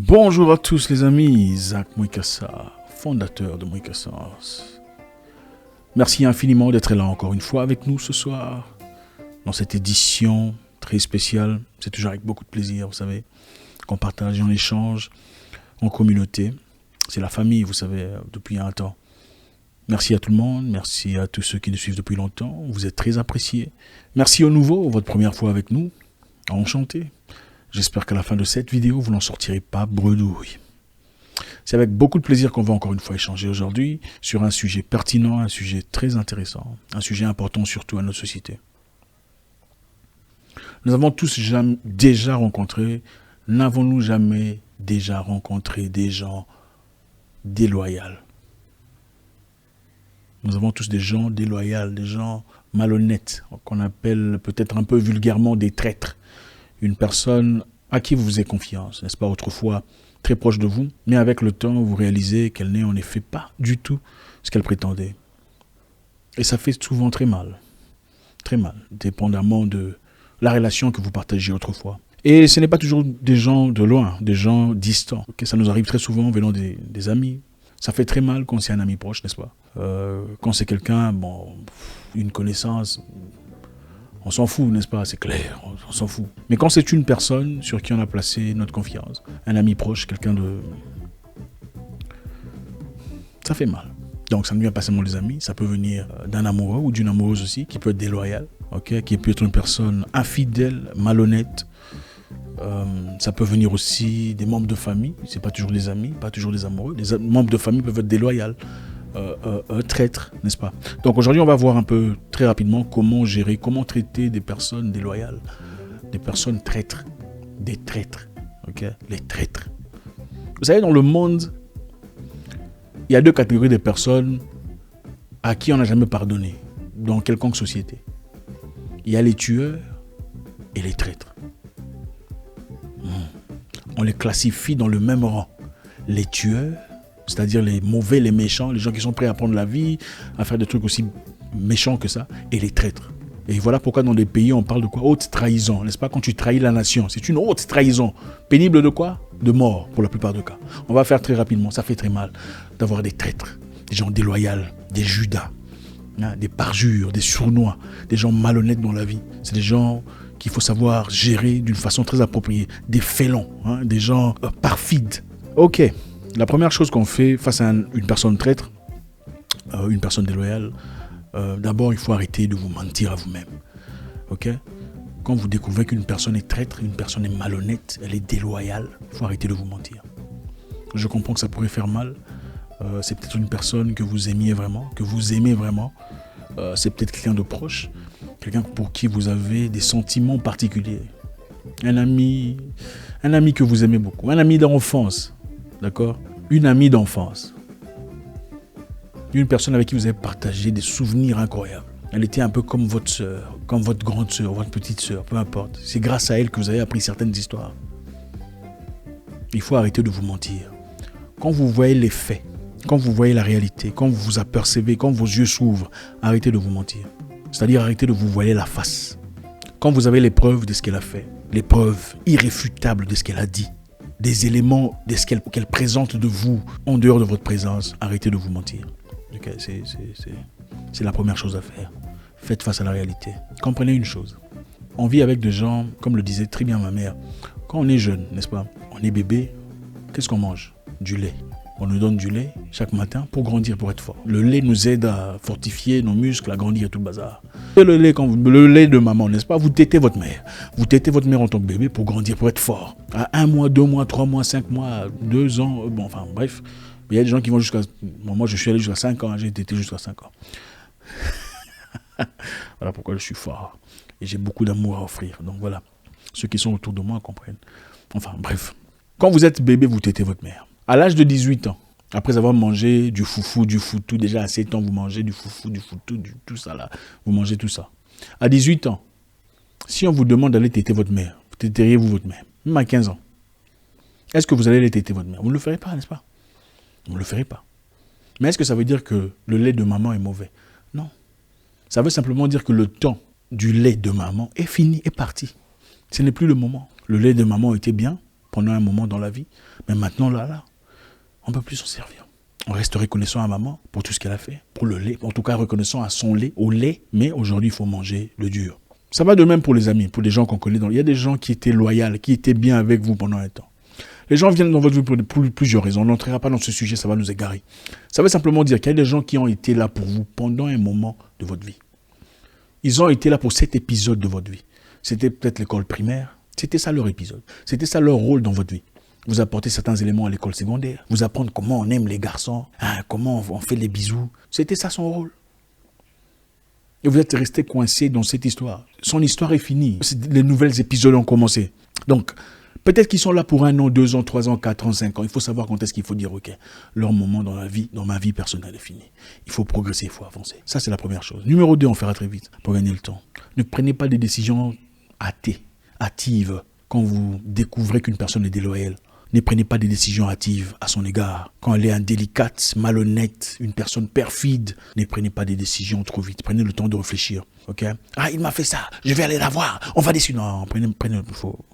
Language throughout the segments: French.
Bonjour à tous les amis, Zach Mwikassa, fondateur de Mwikassance. Merci infiniment d'être là encore une fois avec nous ce soir, dans cette édition très spéciale. C'est toujours avec beaucoup de plaisir, vous savez, qu'on partage, on échange en communauté. C'est la famille, vous savez, depuis un temps. Merci à tout le monde, merci à tous ceux qui nous suivent depuis longtemps, vous êtes très appréciés. Merci aux nouveaux, votre première fois avec nous, enchanté. J'espère qu'à la fin de cette vidéo, vous n'en sortirez pas bredouille. C'est avec beaucoup de plaisir qu'on va encore une fois échanger aujourd'hui sur un sujet pertinent, un sujet très intéressant, un sujet important surtout à notre société. Nous avons tous déjà rencontré, n'avons-nous jamais déjà rencontré des gens déloyaux? Nous avons tous des gens déloyaux, des gens malhonnêtes, qu'on appelle peut-être un peu vulgairement des traîtres. Une personne à qui vous faisiez confiance, n'est-ce pas, autrefois très proche de vous, mais avec le temps, vous réalisez qu'elle n'est en effet pas du tout ce qu'elle prétendait. Et ça fait souvent très mal, dépendamment de la relation que vous partagiez autrefois. Et ce n'est pas toujours des gens de loin, des gens distants. Okay, ça nous arrive très souvent venant des amis. Ça fait très mal quand c'est un ami proche, n'est-ce pas? Quand c'est quelqu'un, bon, une connaissance... On s'en fout, n'est-ce pas? C'est clair, on s'en fout. Mais quand c'est une personne sur qui on a placé notre confiance, un ami proche, quelqu'un de... Ça fait mal. Donc ça ne vient pas seulement des amis, ça peut venir d'un amoureux ou d'une amoureuse aussi, qui peut être déloyale, okay? Qui peut être une personne infidèle, malhonnête. Ça peut venir aussi des membres de famille, c'est pas toujours des amis, pas toujours des amoureux. Les membres de famille peuvent être déloyaux. Traître, n'est-ce pas? Donc aujourd'hui, on va voir un peu très rapidement comment gérer, comment traiter des personnes déloyales, des personnes traîtres, des traîtres, ok? Les traîtres. Vous savez, dans le monde, il y a deux catégories de personnes à qui on n'a jamais pardonné dans quelconque société. Il y a les tueurs et les traîtres. On les classifie dans le même rang. Les tueurs, c'est-à-dire les mauvais, les méchants, les gens qui sont prêts à prendre la vie, à faire des trucs aussi méchants que ça, et les traîtres. Et voilà pourquoi dans les pays, on parle de quoi? Haute trahison, n'est-ce pas? Quand tu trahis la nation, c'est une haute trahison. Pénible de quoi? De mort, pour la plupart des cas. On va faire très rapidement, ça fait très mal d'avoir des traîtres, des gens déloyaux, des Judas, hein, des parjures, des sournois, des gens malhonnêtes dans la vie. C'est des gens qu'il faut savoir gérer d'une façon très appropriée. Des félons, hein, des gens perfides. Ok. La première chose qu'on fait face à une personne traître, une personne déloyale, d'abord il faut arrêter de vous mentir à vous-même. Ok? Quand vous découvrez qu'une personne est traître, une personne est malhonnête, elle est déloyale, il faut arrêter de vous mentir. Je comprends que ça pourrait faire mal. C'est peut-être une personne que vous aimiez vraiment, que vous aimez vraiment. C'est peut-être quelqu'un de proche, quelqu'un pour qui vous avez des sentiments particuliers. Un ami que vous aimez beaucoup, un ami d'enfance. D'accord? Une amie d'enfance. Une personne avec qui vous avez partagé des souvenirs incroyables. Elle était un peu comme votre sœur, comme votre grande sœur, votre petite sœur, peu importe. C'est grâce à elle que vous avez appris certaines histoires. Il faut arrêter de vous mentir. Quand vous voyez les faits, quand vous voyez la réalité, quand vous vous apercevez, quand vos yeux s'ouvrent, arrêtez de vous mentir. C'est-à-dire arrêtez de vous voiler la face. Quand vous avez les preuves de ce qu'elle a fait, les preuves irréfutables de ce qu'elle a dit, des éléments de ce qu'elle présente de vous en dehors de votre présence, arrêtez de vous mentir. Okay, c'est la première chose à faire. Faites face à la réalité. Comprenez une chose. On vit avec des gens, comme le disait très bien ma mère, quand on est jeune, n'est-ce pas? On est bébé, qu'est-ce qu'on mange? Du lait. On nous donne du lait chaque matin pour grandir, pour être fort. Le lait nous aide à fortifier nos muscles, à grandir et tout le bazar. Et le lait de maman, n'est-ce pas? Vous tétez votre mère. Vous tétez votre mère en tant que bébé pour grandir, pour être fort. À 1 mois, 2 mois, 3 mois, 5 mois, 2 ans, bon, enfin bref. Il y a des gens qui vont jusqu'à... Bon, moi, je suis allé jusqu'à 5 ans, j'ai tété jusqu'à 5 ans. Voilà pourquoi je suis fort. Et j'ai beaucoup d'amour à offrir. Donc voilà, ceux qui sont autour de moi comprennent. Enfin bref. Quand vous êtes bébé, vous tétez votre mère. À l'âge de 18 ans, après avoir mangé du foufou, du foutou, déjà à 7 ans, vous mangez du foufou, du foutou, tout ça là. Vous mangez tout ça. À 18 ans, si on vous demande d'aller téter votre mère, vous téteriez-vous votre mère? Même à 15 ans. Est-ce que vous allez aller téter votre mère? Vous ne le ferez pas, n'est-ce pas? Vous ne le ferez pas. Mais est-ce que ça veut dire que le lait de maman est mauvais? Non. Ça veut simplement dire que le temps du lait de maman est fini, est parti. Ce n'est plus le moment. Le lait de maman était bien, pendant un moment dans la vie. Mais maintenant, là, on ne peut plus s'en servir. On reste reconnaissant à maman pour tout ce qu'elle a fait, pour le lait, en tout cas reconnaissant à son lait, au lait, mais aujourd'hui, il faut manger le dur. Ça va de même pour les amis, pour les gens qu'on connaît. Il y a des gens qui étaient loyaux, qui étaient bien avec vous pendant un temps. Les gens viennent dans votre vie pour plusieurs raisons. On n'entrera pas dans ce sujet, ça va nous égarer. Ça veut simplement dire qu'il y a des gens qui ont été là pour vous pendant un moment de votre vie. Ils ont été là pour cet épisode de votre vie. C'était peut-être l'école primaire. C'était ça leur épisode. C'était ça leur rôle dans votre vie. Vous apportez certains éléments à l'école secondaire. Vous apprendre comment on aime les garçons, comment on fait les bisous. C'était ça son rôle. Et vous êtes resté coincé dans cette histoire. Son histoire est finie. Les nouvelles épisodes ont commencé. Donc, peut-être qu'ils sont là pour 1 an, 2 ans, 3 ans, 4 ans, 5 ans. Il faut savoir quand est-ce qu'il faut dire, ok, leur moment dans ma vie personnelle est fini. Il faut progresser, il faut avancer. Ça, c'est la première chose. Numéro 2, on fera très vite pour gagner le temps. Ne prenez pas des décisions hâtives quand vous découvrez qu'une personne est déloyale. Ne prenez pas des décisions hâtives à son égard. Quand elle est indélicate, malhonnête, une personne perfide, ne prenez pas des décisions trop vite. Prenez le temps de réfléchir. Ok? Ah, il m'a fait ça, je vais aller la voir, on va décider. Non,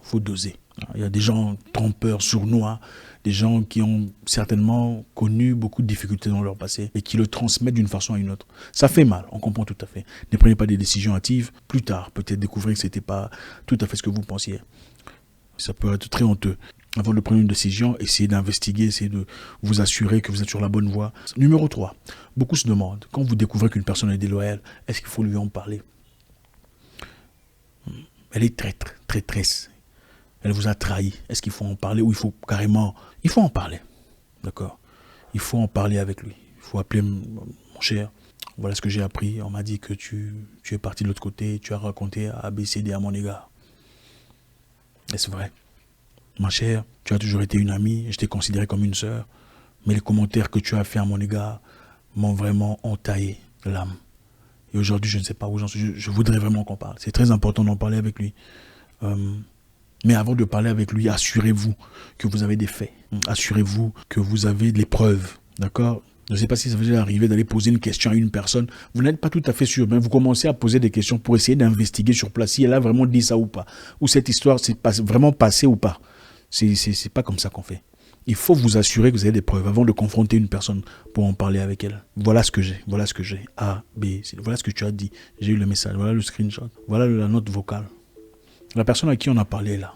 faut doser. Il y a des gens trompeurs, sournois, des gens qui ont certainement connu beaucoup de difficultés dans leur passé et qui le transmettent d'une façon à une autre. Ça fait mal, on comprend tout à fait. Ne prenez pas des décisions hâtives. Plus tard, peut-être découvrir que ce n'était pas tout à fait ce que vous pensiez. Ça peut être très honteux. Avant de prendre une décision, essayez d'investiguer, essayez de vous assurer que vous êtes sur la bonne voie. Numéro 3, beaucoup se demandent, quand vous découvrez qu'une personne est déloyale, est-ce qu'il faut lui en parler? Elle est traîtresse. Elle vous a trahi. Est-ce qu'il faut en parler ou il faut carrément... Il faut en parler. D'accord? Il faut en parler avec lui. Il faut appeler mon cher. Voilà ce que j'ai appris. On m'a dit que tu es parti de l'autre côté. Tu as raconté ABCD à mon égard. Est-ce vrai? Ma chère, tu as toujours été une amie. Je t'ai considéré comme une sœur. Mais les commentaires que tu as fait à mon égard m'ont vraiment entaillé l'âme. Et aujourd'hui, je ne sais pas où j'en suis. Je voudrais vraiment qu'on parle. C'est très important d'en parler avec lui. Mais avant de parler avec lui, assurez-vous que vous avez des faits. Assurez-vous que vous avez des preuves. D'accord? Je ne sais pas si ça vous est arrivé d'aller poser une question à une personne. Vous n'êtes pas tout à fait sûr, mais vous commencez à poser des questions pour essayer d'investiguer sur place si elle a vraiment dit ça ou pas. Ou cette histoire s'est vraiment passée ou pas. C'est pas comme ça qu'on fait. Il faut vous assurer que vous avez des preuves avant de confronter une personne pour en parler avec elle. Voilà ce que j'ai. Voilà ce que j'ai. A, B, C. Voilà ce que tu as dit. J'ai eu le message. Voilà le screenshot. Voilà la note vocale. La personne à qui on a parlé là.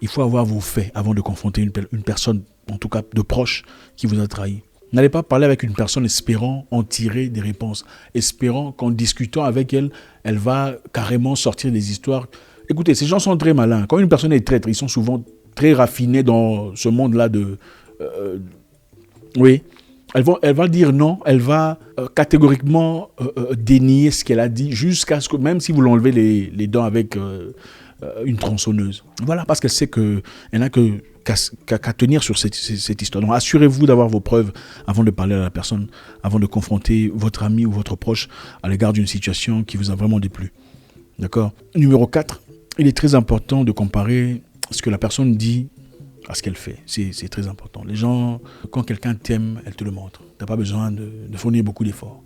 Il faut avoir vos faits avant de confronter une personne, en tout cas de proche, qui vous a trahi. N'allez pas parler avec une personne espérant en tirer des réponses. Espérant qu'en discutant avec elle, elle va carrément sortir des histoires. Écoutez, ces gens sont très malins. Quand une personne est traître, ils sont souvent très raffinés dans ce monde-là de... oui, elle va dire non, elle va catégoriquement dénier ce qu'elle a dit jusqu'à ce que, même si vous l'enlevez les dents avec une tronçonneuse. Voilà, parce qu'elle sait qu'elle n'a qu'à tenir sur cette histoire. Donc assurez-vous d'avoir vos preuves avant de parler à la personne, avant de confronter votre ami ou votre proche à l'égard d'une situation qui vous a vraiment déplu. D'accord? Numéro 4, il est très important de comparer ce que la personne dit à ce qu'elle fait. C'est très important. Les gens, quand quelqu'un t'aime, elle te le montre. Tu n'as pas besoin de fournir beaucoup d'efforts.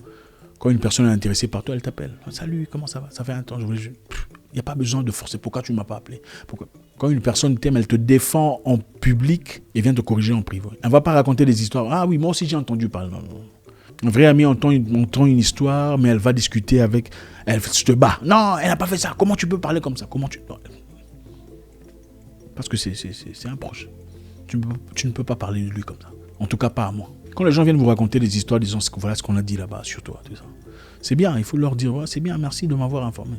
Quand une personne est intéressée par toi, elle t'appelle. Salut, comment ça va? Ça fait un temps. Il n'y a pas besoin de forcer. Pourquoi tu ne m'as pas appelé? Quand une personne t'aime, elle te défend en public et vient te corriger en privé. Elle ne va pas raconter des histoires. Ah oui, moi aussi j'ai entendu parler. Non. Un vrai ami entend une histoire, mais elle va discuter avec... Elle te bat. Non, elle n'a pas fait ça. Comment tu peux parler comme ça? Non. Parce que c'est un proche. Tu ne peux pas parler de lui comme ça. En tout cas, pas à moi. Quand les gens viennent vous raconter des histoires disant voilà ce qu'on a dit là-bas sur toi, tout ça. C'est bien, il faut leur dire c'est bien, merci de m'avoir informé.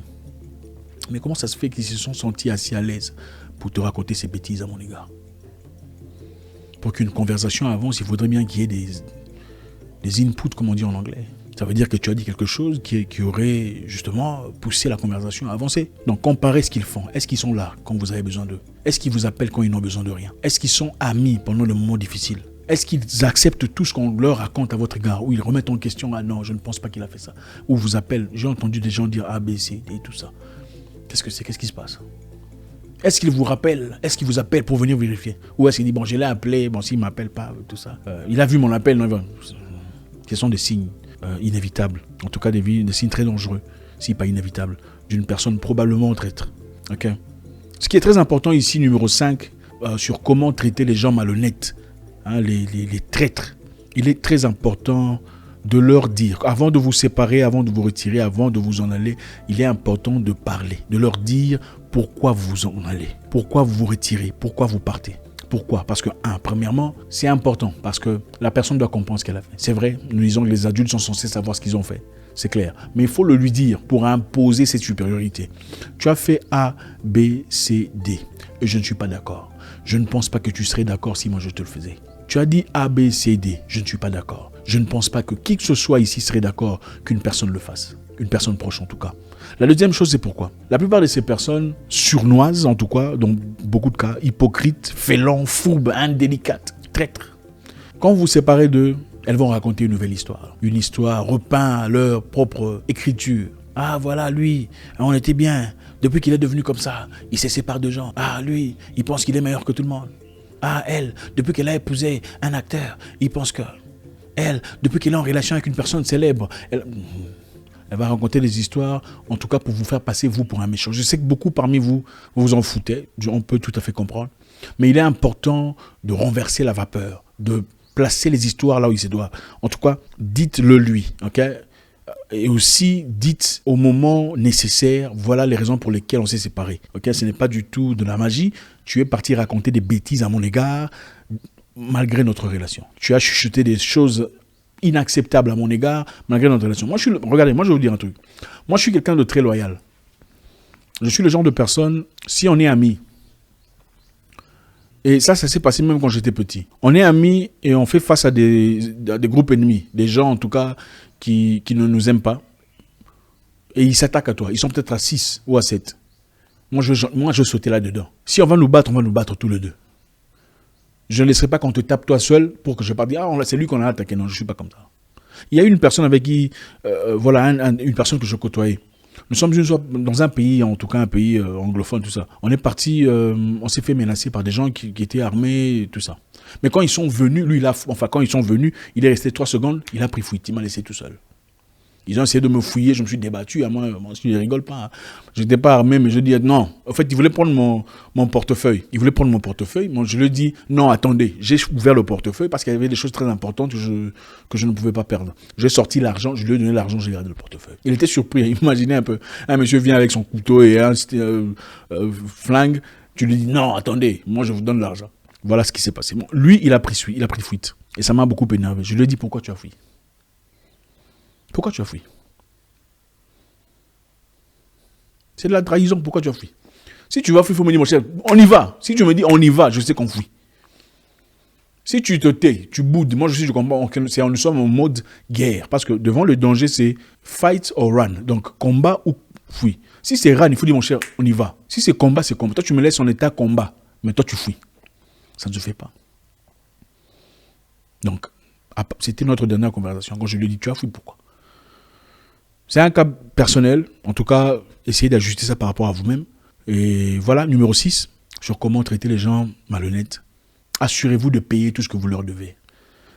Mais comment ça se fait qu'ils se sont sentis assez à l'aise pour te raconter ces bêtises à mon égard? Pour qu'une conversation avance, il faudrait bien qu'il y ait des inputs, comme on dit en anglais. Ça veut dire que tu as dit quelque chose qui aurait justement poussé la conversation à avancer. Donc comparez ce qu'ils font. Est-ce qu'ils sont là quand vous avez besoin d'eux? Est-ce qu'ils vous appellent quand ils n'ont besoin de rien? Est-ce qu'ils sont amis pendant le moment difficile? Est-ce qu'ils acceptent tout ce qu'on leur raconte à votre égard? Ou ils remettent en question, ah non, je ne pense pas qu'il a fait ça. Ou vous appellent, j'ai entendu des gens dire A, B, C, D et tout ça. Qu'est-ce que c'est? Qu'est-ce qui se passe? Est-ce qu'il vous rappelle? Est-ce qu'il vous appelle pour venir vérifier? Ou est-ce qu'il dit, bon, je l'ai appelé, bon, s'il ne m'appelle pas, tout ça. Il a vu mon appel, non, ce sont des signes inévitables. En tout cas, des signes très dangereux, si pas inévitables, d'une personne probablement traître. Ok. Ce qui est très important ici, numéro 5, sur comment traiter les gens malhonnêtes, hein, les traîtres. Il est très important de leur dire, avant de vous séparer, avant de vous retirer, avant de vous en aller, il est important de parler, de leur dire pourquoi vous en allez, pourquoi vous vous retirez, pourquoi vous partez. Pourquoi? Parce que, premièrement, c'est important, parce que la personne doit comprendre ce qu'elle a fait. C'est vrai, nous disons que les adultes sont censés savoir ce qu'ils ont fait, c'est clair. Mais il faut le lui dire pour imposer cette supériorité. Tu as fait A, B, C, D, et je ne suis pas d'accord. Je ne pense pas que tu serais d'accord si moi je te le faisais. Tu as dit A, B, C, D, je ne suis pas d'accord. Je ne pense pas que qui que ce soit ici serait d'accord qu'une personne le fasse. Une personne proche en tout cas. La deuxième chose, c'est pourquoi. La plupart de ces personnes surnoises, en tout cas, dans beaucoup de cas, hypocrites, félons, fourbes, indélicates, traîtres. Quand vous vous séparez d'eux, elles vont raconter une nouvelle histoire. Une histoire repeinte à leur propre écriture. Ah voilà, lui, on était bien. Depuis qu'il est devenu comme ça, il se sépare de gens. Ah lui, il pense qu'il est meilleur que tout le monde. Ah elle, depuis qu'elle a épousé un acteur, il pense que... Elle, depuis qu'elle est en relation avec une personne célèbre, elle va raconter des histoires, en tout cas pour vous faire passer vous pour un méchant. Je sais que beaucoup parmi vous, vous vous en foutez, on peut tout à fait comprendre. Mais il est important de renverser la vapeur, de placer les histoires là où il se doit. En tout cas, dites-le lui, ok? Et aussi, dites au moment nécessaire, voilà les raisons pour lesquelles on s'est séparés. Ok? Ce n'est pas du tout de la magie. Tu es parti raconter des bêtises à mon égard, malgré notre relation. Tu as chuchoté des choses inacceptables à mon égard, malgré notre relation. Regardez, moi je vais vous dire un truc. Moi je suis quelqu'un de très loyal. Je suis le genre de personne, si on est amis, et ça s'est passé même quand j'étais petit. On est amis et on fait face à des groupes ennemis, des gens en tout cas qui ne nous aiment pas, et ils s'attaquent à toi. Ils sont peut-être à 6 ou à 7. Moi je sautais là-dedans. Si on va nous battre tous les deux. Je ne laisserai pas qu'on te tape toi seul pour que je parte dire, c'est lui qu'on a attaqué. Non, je ne suis pas comme ça. Il y a une personne avec qui, une personne que je côtoyais. Nous sommes une fois dans un pays, en tout cas un pays anglophone, tout ça. On est parti, on s'est fait menacer par des gens qui étaient armés, tout ça. Mais quand ils sont venus, quand ils sont venus, il est resté 3 secondes, il a pris fuite, il m'a laissé tout seul. Ils ont essayé de me fouiller, je me suis débattu. Moi, je ne rigole pas. Je n'étais pas armé, mais je dis non. En fait, ils voulaient prendre mon portefeuille. Ils voulaient prendre mon portefeuille. Moi, je lui dis non, attendez. J'ai ouvert le portefeuille parce qu'il y avait des choses très importantes que je ne pouvais pas perdre. J'ai sorti l'argent, je lui ai donné l'argent, j'ai gardé le portefeuille. Il était surpris. Imaginez un peu. Un monsieur vient avec son couteau et un flingue. Tu lui dis non, attendez, moi je vous donne l'argent. Voilà ce qui s'est passé. Bon, lui, il a pris fuite. Et ça m'a beaucoup énervé. Je lui ai dit pourquoi tu as fui. Pourquoi tu as fui? C'est de la trahison, pourquoi tu as fui? Si tu vas fuir, il faut me dire, mon cher, on y va. Si tu me dis, on y va, je sais qu'on fuit. Si tu te tais, tu boudes, moi je comprends, nous sommes en mode guerre. Parce que devant le danger, c'est fight or run. Donc combat ou fuis. Si c'est run, il faut dire, mon cher, on y va. Si c'est combat, c'est combat. Toi, tu me laisses en état combat, mais toi, tu fuis. Ça ne se fait pas. Donc, c'était notre dernière conversation. Quand je lui ai dit, tu as fui, pourquoi? C'est un cas personnel. En tout cas, essayez d'ajuster ça par rapport à vous-même. Et voilà, numéro 6, sur comment traiter les gens malhonnêtes. Assurez-vous de payer tout ce que vous leur devez.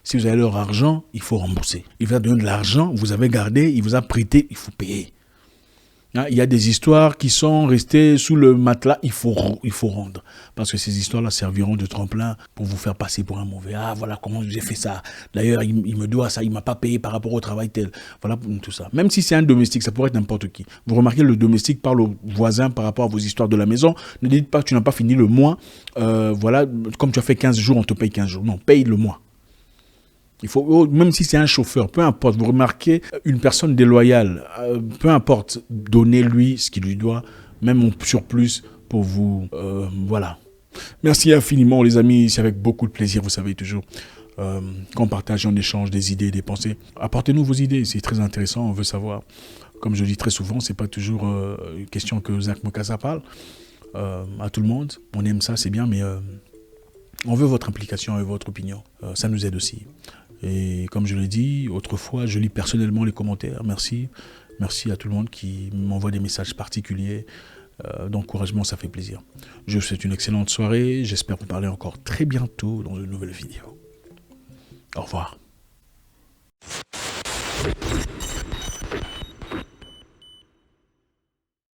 Si vous avez leur argent, il faut rembourser. Il vous a donné de l'argent, vous avez gardé, il vous a prêté, il faut payer. Il y a des histoires qui sont restées sous le matelas, il faut rendre. Parce que ces histoires-là serviront de tremplin pour vous faire passer pour un mauvais. Ah, voilà comment j'ai fait ça. D'ailleurs, il me doit ça, il ne m'a pas payé par rapport au travail tel. Voilà tout ça. Même si c'est un domestique, ça pourrait être n'importe qui. Vous remarquez, le domestique parle au voisin par rapport à vos histoires de la maison. Ne dites pas que tu n'as pas fini le mois. Voilà, comme tu as fait 15 jours, on te paye 15 jours. Non, paye le mois. Il faut, même si c'est un chauffeur, peu importe, vous remarquez une personne déloyale, peu importe, donnez-lui ce qu'il lui doit, même en surplus pour vous. Voilà. Merci infiniment les amis, c'est avec beaucoup de plaisir, vous savez toujours, qu'on partage, on échange des idées, des pensées. Apportez-nous vos idées, c'est très intéressant, on veut savoir. Comme je dis très souvent, c'est pas toujours une question que Zach Mokasa parle à tout le monde. On aime ça, c'est bien, mais on veut votre implication et votre opinion. Ça nous aide aussi. Et comme je l'ai dit, autrefois, je lis personnellement les commentaires. Merci. Merci à tout le monde qui m'envoie des messages particuliers d'encouragement, ça fait plaisir. Je vous souhaite une excellente soirée. J'espère vous parler encore très bientôt dans une nouvelle vidéo. Au revoir.